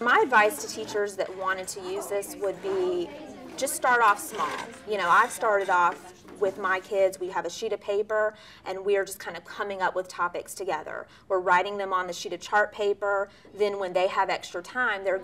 My advice to teachers that wanted to use this would be just start off small. You know, I've started off with my kids, we have a sheet of paper and we're just kind of coming up with topics together. We're writing them on the sheet of chart paper, then when they have extra time, they're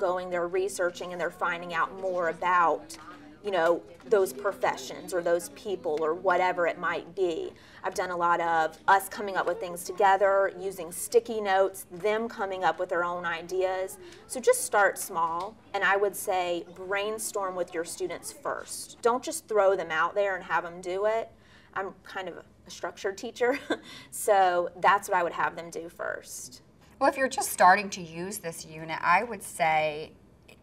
researching and they're finding out more about, you know, those professions or those people or whatever it might be. I've done a lot of us coming up with things together, using sticky notes, them coming up with their own ideas. So just start small, and I would say brainstorm with your students first. Don't just throw them out there and have them do it. I'm kind of a structured teacher, so that's what I would have them do first. Well, if you're just starting to use this unit, I would say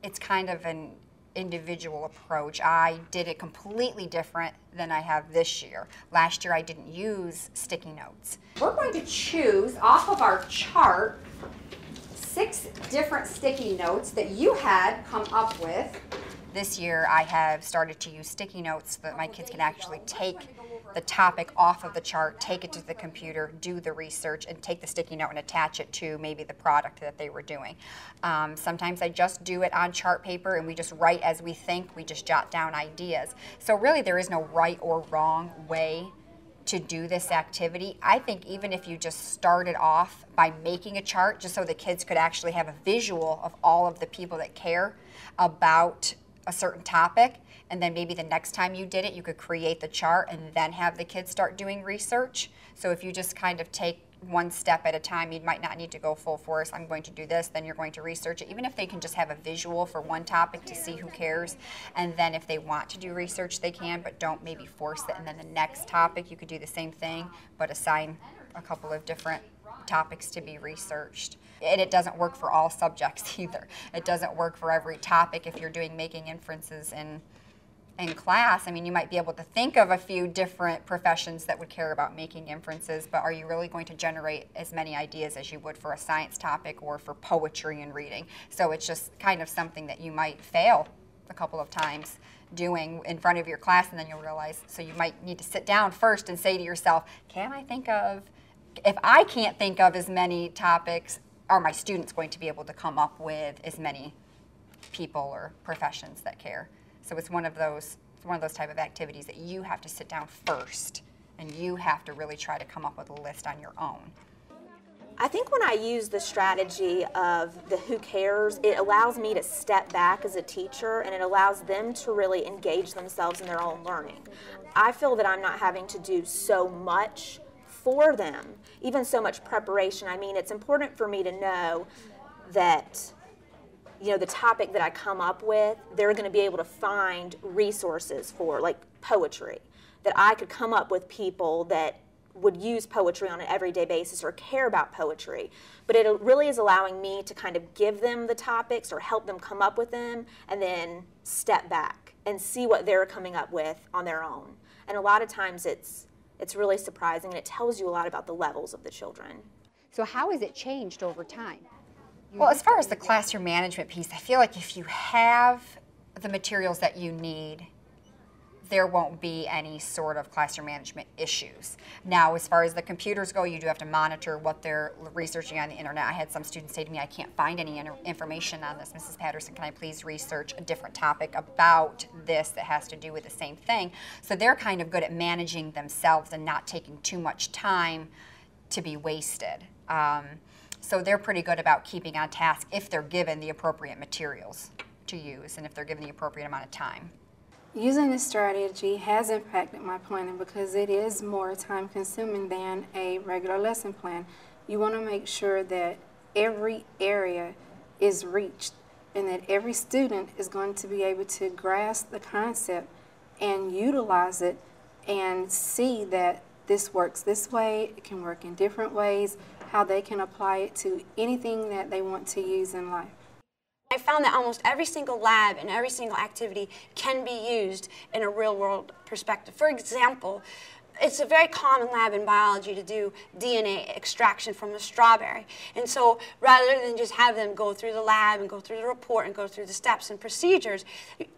it's kind of an individual approach. I did it completely different than I have this year. Last year I didn't use sticky notes. We're going to choose off of our chart 6 different sticky notes that you had come up with. This year I have started to use sticky notes so that my kids can actually take the topic off of the chart, take it to the computer, do the research, and take the sticky note and attach it to maybe the product that they were doing. Sometimes I just do it on chart paper and we just write as we think, we just jot down ideas. So really there is no right or wrong way to do this activity. I think even if you just started off by making a chart just so the kids could actually have a visual of all of the people that care about a certain topic, and then maybe the next time you did it, you could create the chart and then have the kids start doing research. So if you just kind of take one step at a time, you might not need to go full force. I'm going to do this, then you're going to research it. Even if they can just have a visual for one topic to see who cares, and then if they want to do research, they can, but don't maybe force it. And then the next topic, you could do the same thing, but assign a couple of different topics to be researched. And it doesn't work for all subjects either. It doesn't work for every topic if you're doing making inferences in class. I mean, you might be able to think of a few different professions that would care about making inferences, but are you really going to generate as many ideas as you would for a science topic or for poetry and reading? So it's just kind of something that you might fail a couple of times doing in front of your class, and then you'll realize, so you might need to sit down first and say to yourself, can I think of, if I can't think of as many topics, are my students going to be able to come up with as many people or professions that care? So it's one of those type of activities that you have to sit down first and you have to really try to come up with a list on your own. I think when I use the strategy of the who cares, it allows me to step back as a teacher and it allows them to really engage themselves in their own learning. I feel that I'm not having to do so much for them, even so much preparation. I mean, it's important for me to know that, you know, the topic that I come up with, they're going to be able to find resources for, like poetry, that I could come up with people that would use poetry on an everyday basis or care about poetry. But it really is allowing me to kind of give them the topics or help them come up with them and then step back and see what they're coming up with on their own. And a lot of times it's really surprising, and it tells you a lot about the levels of the children. So how has it changed over time? Well, as far as the classroom management piece, I feel like if you have the materials that you need, there won't be any sort of classroom management issues. Now, as far as the computers go, you do have to monitor what they're researching on the internet. I had some students say to me, I can't find any information on this. Mrs. Patterson, can I please research a different topic about this that has to do with the same thing? So they're kind of good at managing themselves and not taking too much time to be wasted. So they're pretty good about keeping on task if they're given the appropriate materials to use and if they're given the appropriate amount of time. Using this strategy has impacted my planning because it is more time consuming than a regular lesson plan. You want to make sure that every area is reached and that every student is going to be able to grasp the concept and utilize it and see that this works this way, it can work in different ways, how they can apply it to anything that they want to use in life. I found that almost every single lab and every single activity can be used in a real-world perspective. For example, it's a very common lab in biology to do DNA extraction from a strawberry. And so rather than just have them go through the lab and go through the report and go through the steps and procedures,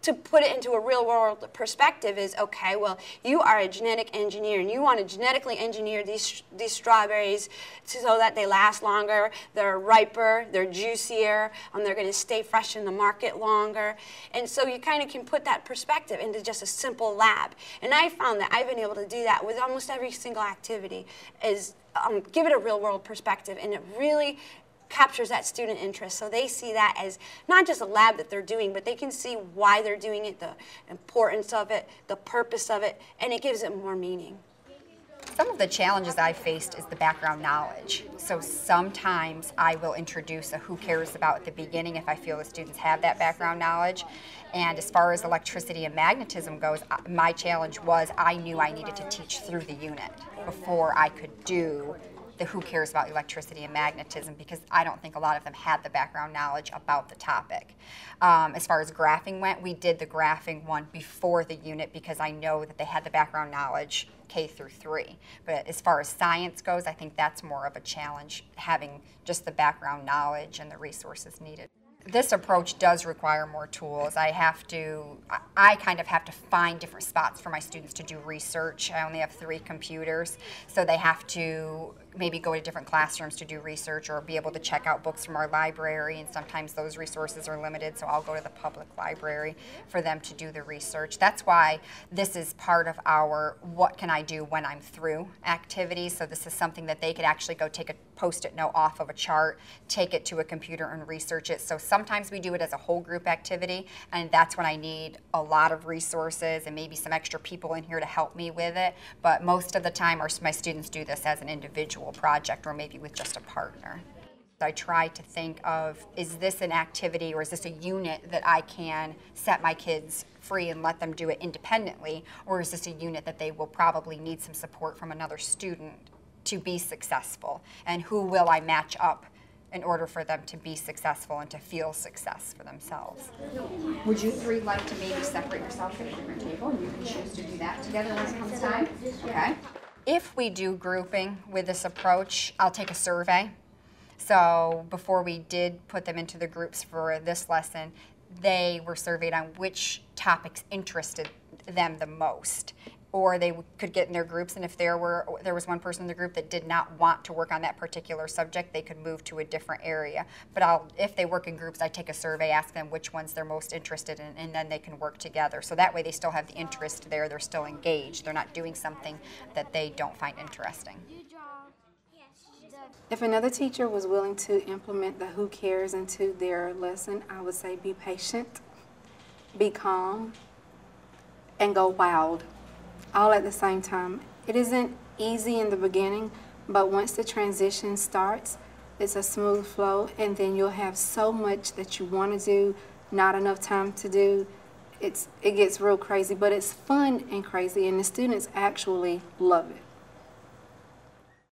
to put it into a real world perspective is, okay, well, you are a genetic engineer and you want to genetically engineer these strawberries so that they last longer, they're riper, they're juicier, and they're going to stay fresh in the market longer. And so you kind of can put that perspective into just a simple lab. And I found that I've been able to do that with almost every single activity, is give it a real world perspective, and it really captures that student interest. So they see that as not just a lab that they're doing, but they can see why they're doing it, the importance of it, the purpose of it, and it gives it more meaning. Some of the challenges I've faced is the background knowledge. So sometimes I will introduce a who cares about at the beginning if I feel the students have that background knowledge. And as far as electricity and magnetism goes, my challenge was I knew I needed to teach through the unit before I could do the who cares about electricity and magnetism, because I don't think a lot of them had the background knowledge about the topic. As far as graphing went, we did the graphing one before the unit because I know that they had the background knowledge K through 3. But as far as science goes, I think that's more of a challenge, having just the background knowledge and the resources needed. This approach does require more tools. I kind of have to find different spots for my students to do research. I only have 3 computers, so they have to maybe go to different classrooms to do research or be able to check out books from our library, and sometimes those resources are limited, so I'll go to the public library for them to do the research. That's why this is part of our what can I do when I'm through activity. So this is something that they could actually go take a Post-it note off of a chart, take it to a computer and research it. So sometimes we do it as a whole group activity, and that's when I need a lot of resources and maybe some extra people in here to help me with it. But most of the time my students do this as an individual project or maybe with just a partner. I try to think of, is this an activity or is this a unit that I can set my kids free and let them do it independently, or is this a unit that they will probably need some support from another student to be successful, and who will I match up in order for them to be successful and to feel success for themselves. Would you 3 like to maybe separate yourself at a different table, and you can choose to do that together when it comes time? Okay. If we do grouping with this approach, I'll take a survey. So before we did put them into the groups for this lesson, they were surveyed on which topics interested them the most. Or they could get in their groups, and if there was one person in the group that did not want to work on that particular subject, they could move to a different area. But if they work in groups, I take a survey, ask them which ones they're most interested in, and then they can work together. So that way they still have the interest there, they're still engaged, they're not doing something that they don't find interesting. If another teacher was willing to implement the who cares into their lesson, I would say be patient, be calm, and go wild, all at the same time. It isn't easy in the beginning, but once the transition starts, it's a smooth flow, and then you'll have so much that you want to do, not enough time to do. It gets real crazy, but it's fun and crazy, and the students actually love it.